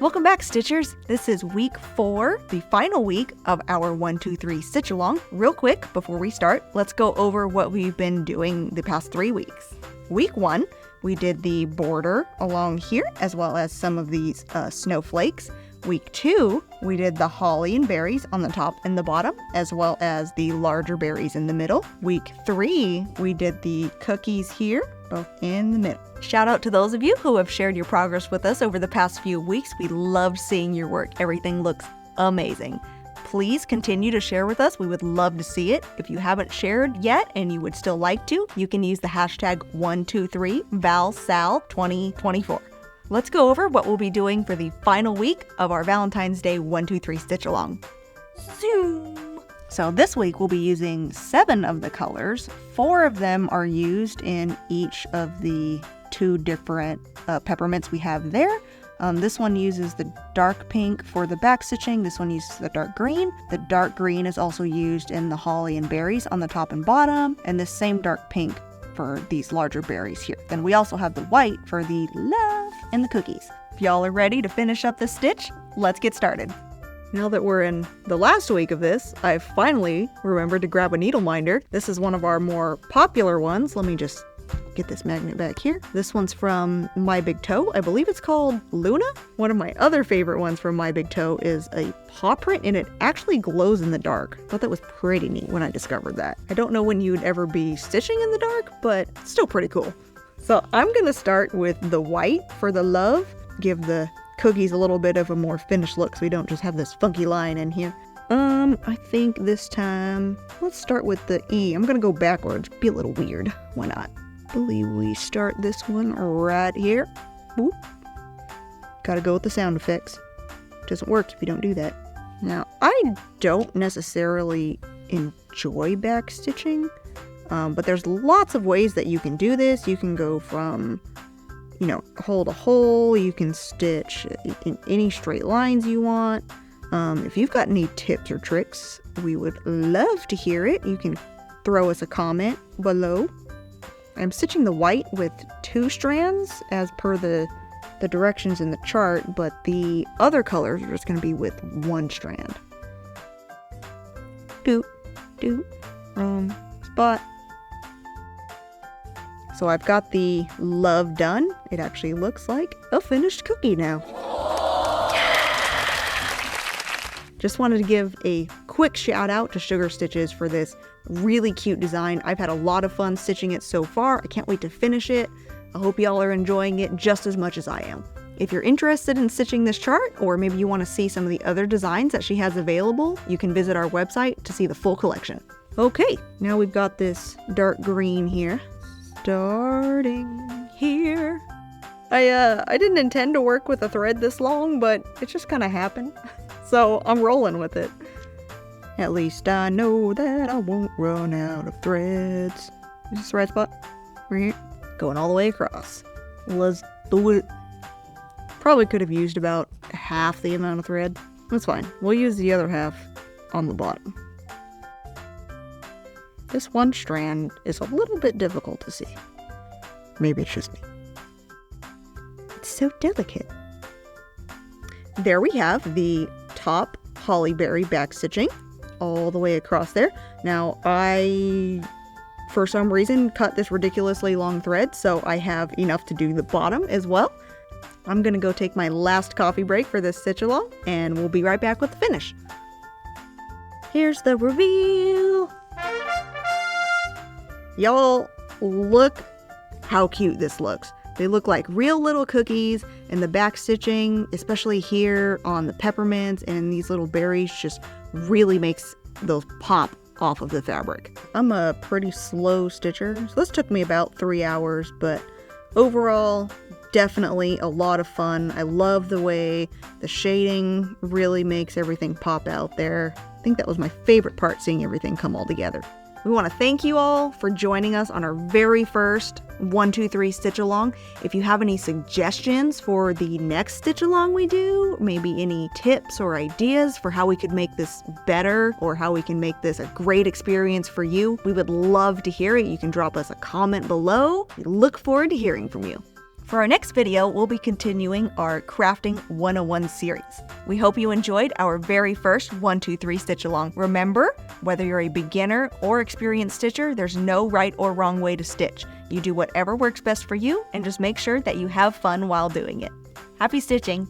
Welcome back, Stitchers. This is week 4, the final week of our 123 Stitch Along. Real quick, before we start, let's go over what we've been doing the past 3 weeks. Week 1, we did the border along here, as well as some of these snowflakes. Week 2, we did the holly and berries on the top and the bottom, as well as the larger berries in the middle. Week 3, we did the cookies here, both in the middle. Shout out to those of you who have shared your progress with us over the past few weeks. We loved seeing your work. Everything looks amazing. Please continue to share with us. We would love to see it. If you haven't shared yet and you would still like to, you can use the hashtag 123ValSal2024. Let's go over what we'll be doing for the final week of our Valentine's Day 123 Stitch Along. Zoom! So this week we'll be using 7 of the colors. 4 of them are used in each of the 2 different peppermints we have there. This one uses the dark pink for the backstitching. This one uses the dark green. The dark green is also used in the holly and berries on the top and bottom, and the same dark pink for these larger berries here. Then we also have the white for the love and the cookies. If y'all are ready to finish up this stitch, let's get started. Now that we're in the last week of this, I finally remembered to grab a needle minder. This is one of our more popular ones. Let me just get this magnet back here. This one's from My Big Toe. I believe it's called Luna. One of my other favorite ones from My Big Toe is a paw print, and it actually glows in the dark. I thought that was pretty neat when I discovered that. I don't know when you'd ever be stitching in the dark, but it's still pretty cool. So I'm gonna start with the white for the love. Give the cookies a little bit of a more finished look so we don't just have this funky line in here. I think this time, let's start with the E. I'm gonna go backwards, be a little weird. Why not? I believe we start this one right here. Whoop. Gotta go with the sound effects. Doesn't work if you don't do that. Now, I don't necessarily enjoy backstitching, but there's lots of ways that you can do this. You can go from, hole to hole. You can stitch in any straight lines you want. If you've got any tips or tricks, we would love to hear it. You can throw us a comment below. I'm stitching the white with 2 strands as per the directions in the chart, but the other colors are just going to be with 1 strand. Wrong spot. So I've got the love done. It actually looks like a finished cookie now. Just wanted to give a quick shout out to Sugar Stitches for this really cute design. I've had a lot of fun stitching it so far. I can't wait to finish it. I hope y'all are enjoying it just as much as I am. If you're interested in stitching this chart, or maybe you want to see some of the other designs that she has available, you can visit our website to see the full collection. Okay, now we've got this dark green here. Starting here. I didn't intend to work with a thread this long, but it just kind of happened. So I'm rolling with it. At least I know that I won't run out of threads. Is this the right spot? Right here. Going all the way across. Let's do it. Probably could have used about half the amount of thread. That's fine. We'll use the other half on the bottom. This 1 strand is a little bit difficult to see. Maybe it's just me. It's so delicate. There we have the top hollyberry backstitching all the way across there. Now I, for some reason, cut this ridiculously long thread, so I have enough to do the bottom as well. I'm gonna go take my last coffee break for this stitch along, and we'll be right back with the finish. Here's the reveal. Y'all, look how cute this looks. They look like real little cookies, and the backstitching, especially here on the peppermints and these little berries, just really makes those pop off of the fabric. I'm a pretty slow stitcher, so this took me about 3 hours, but overall, definitely a lot of fun. I love the way the shading really makes everything pop out there. I think that was my favorite part, seeing everything come all together. We want to thank you all for joining us on our very first 123 Stitch Along. If you have any suggestions for the next Stitch Along we do, maybe any tips or ideas for how we could make this better or how we can make this a great experience for you, we would love to hear it. You can drop us a comment below. We look forward to hearing from you. For our next video, we'll be continuing our Crafting 101 series. We hope you enjoyed our very first 123 Stitch Along. Remember, whether you're a beginner or experienced stitcher, there's no right or wrong way to stitch. You do whatever works best for you and just make sure that you have fun while doing it. Happy stitching!